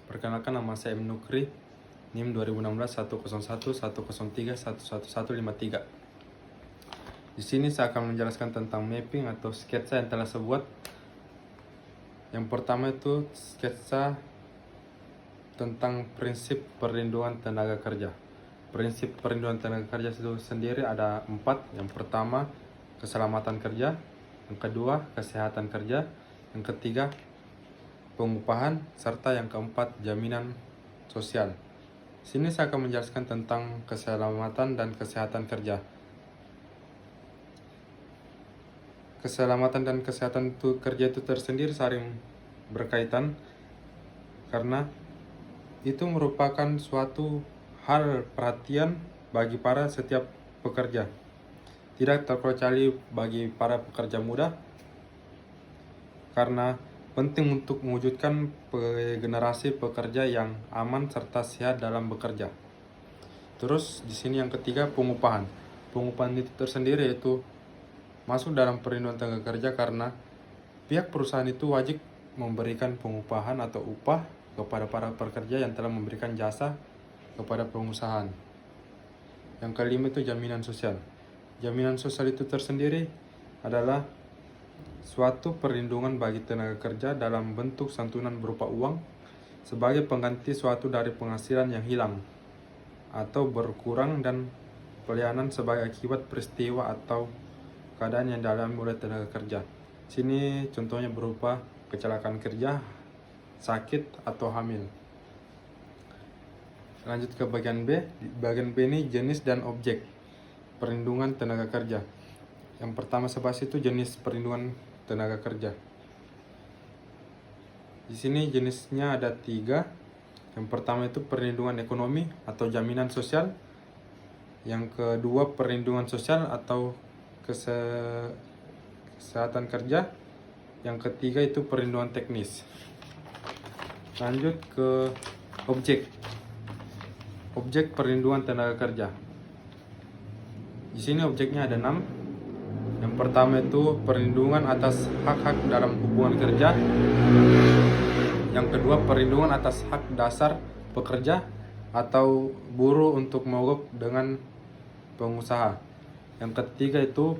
Perkenalkan, nama saya M. Nukri, NIM 2016 101 103 11153. Di sini saya akan menjelaskan tentang mapping atau sketsa yang telah saya buat. Yang pertama itu sketsa tentang prinsip perlindungan tenaga kerja. Prinsip perlindungan tenaga kerja itu sendiri ada 4. Yang pertama, keselamatan kerja. Yang kedua, kesehatan kerja. Yang ketiga, pengupahan. Serta yang keempat, jaminan sosial. Sini saya akan menjelaskan tentang keselamatan dan kesehatan kerja. Keselamatan dan kesehatan kerja itu tersendiri saling berkaitan karena itu merupakan suatu hal perhatian bagi para setiap pekerja. Tidak terkecuali bagi para pekerja muda, karena penting untuk mewujudkan generasi pekerja yang aman serta sehat dalam bekerja. Terus di sini yang ketiga, pengupahan. Pengupahan itu tersendiri yaitu masuk dalam perlindungan tenaga kerja karena pihak perusahaan itu wajib memberikan pengupahan atau upah kepada para pekerja yang telah memberikan jasa kepada pengusahaan. Yang kelima itu jaminan sosial. Jaminan sosial itu tersendiri adalah suatu perlindungan bagi tenaga kerja dalam bentuk santunan berupa uang sebagai pengganti suatu dari penghasilan yang hilang atau berkurang dan pelayanan sebagai akibat peristiwa atau keadaan yang dialami oleh tenaga kerja. Sini contohnya berupa kecelakaan kerja, sakit, atau hamil. Lanjut ke bagian B. Bagian B ini jenis dan objek perlindungan tenaga kerja. Yang pertama sebahas itu jenis perlindungan tenaga kerja. Di sini jenisnya ada 3. Yang pertama itu perlindungan ekonomi atau jaminan sosial. Yang kedua perlindungan sosial atau kesehatan kerja. Yang ketiga itu perlindungan teknis. Lanjut ke objek. Objek perlindungan tenaga kerja. Di sini objeknya ada 6. Yang pertama itu perlindungan atas hak-hak dalam hubungan kerja. Yang kedua perlindungan atas hak dasar pekerja atau buruh untuk mogok dengan pengusaha. Yang ketiga itu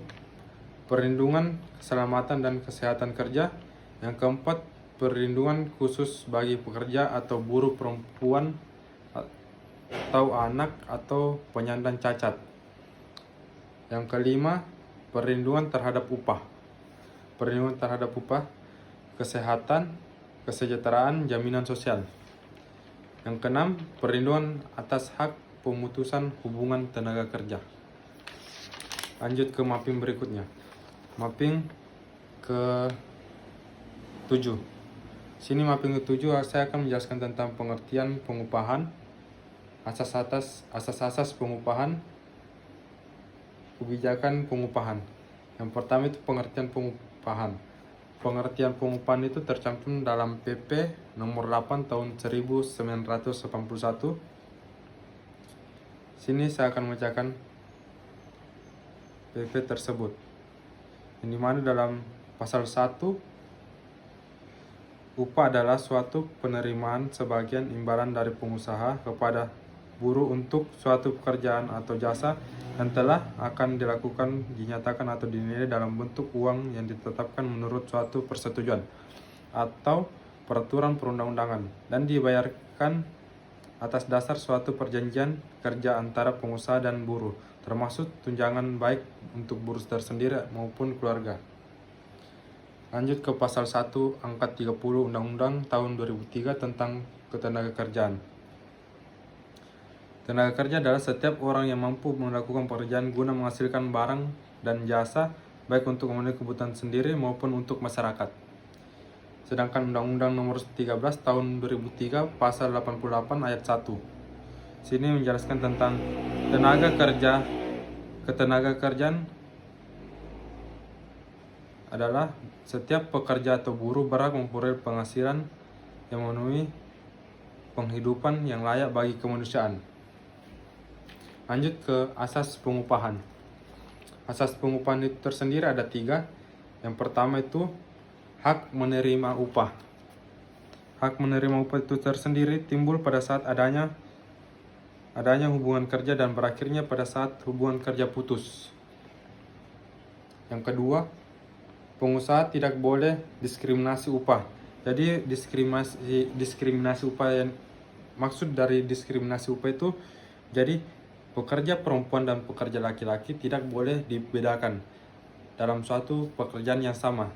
perlindungan keselamatan dan kesehatan kerja. Yang keempat perlindungan khusus bagi pekerja atau buruh perempuan atau anak atau penyandang cacat. Yang kelima perlindungan terhadap upah. Perlindungan terhadap upah, kesehatan, kesejahteraan, jaminan sosial. Yang keenam perlindungan atas hak pemutusan hubungan tenaga kerja. Lanjut ke mapping berikutnya. Mapping ke 7. Sini mapping ke 7 saya akan menjelaskan tentang pengertian pengupahan, asas-asas pengupahan, kebijakan pengupahan. Yang pertama itu pengertian pengupahan. Pengertian pengupahan itu tercantum dalam PP nomor 8 tahun 1981. Sini saya akan membacakan PP tersebut. Yang dimana dalam pasal 1, upah adalah suatu penerimaan sebagian imbalan dari pengusaha kepada buruh untuk suatu pekerjaan atau jasa yang telah akan dilakukan, dinyatakan atau dinilai dalam bentuk uang yang ditetapkan menurut suatu persetujuan atau peraturan perundang-undangan dan dibayarkan atas dasar suatu perjanjian kerja antara pengusaha dan buruh, termasuk tunjangan baik untuk buruh tersendiri maupun keluarga. Lanjut ke pasal 1 angka 30 Undang-Undang tahun 2003 tentang ketenagakerjaan. Tenaga kerja adalah setiap orang yang mampu melakukan pekerjaan guna menghasilkan barang dan jasa baik untuk memenuhi kebutuhan sendiri maupun untuk masyarakat. Sedangkan Undang-Undang nomor 13 tahun 2003 pasal 88 ayat 1. Sini menjelaskan tentang tenaga kerja. Ketenaga kerjaan adalah setiap pekerja atau buruh berhak memperoleh penghasilan yang memenuhi penghidupan yang layak bagi kemanusiaan. Lanjut ke asas pengupahan. Asas pengupahan itu tersendiri ada 3. Yang pertama itu hak menerima upah. Hak menerima upah itu tersendiri timbul pada saat adanya hubungan kerja dan berakhirnya pada saat hubungan kerja putus. Yang kedua, pengusaha tidak boleh diskriminasi upah. Jadi diskriminasi upah yang maksud dari diskriminasi upah itu, jadi pekerja perempuan dan pekerja laki-laki tidak boleh dibedakan dalam suatu pekerjaan yang sama.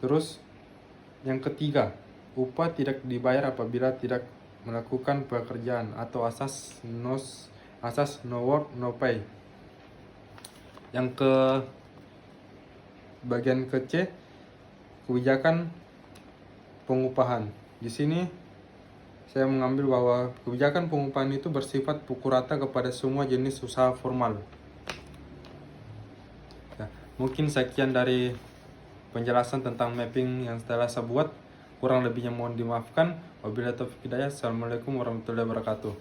Terus yang ketiga, upah tidak dibayar apabila tidak melakukan pekerjaan atau asas no work no pay. Yang ke bagian ke C, kebijakan pengupahan. Di sini saya mengambil bahwa kebijakan pengupahan itu bersifat pukul rata kepada semua jenis usaha formal. Ya, mungkin sekian dari penjelasan tentang mapping yang telah saya buat. Kurang lebihnya mohon dimaafkan. Wabillahi taufiq hidayah. Assalamualaikum warahmatullahi wabarakatuh.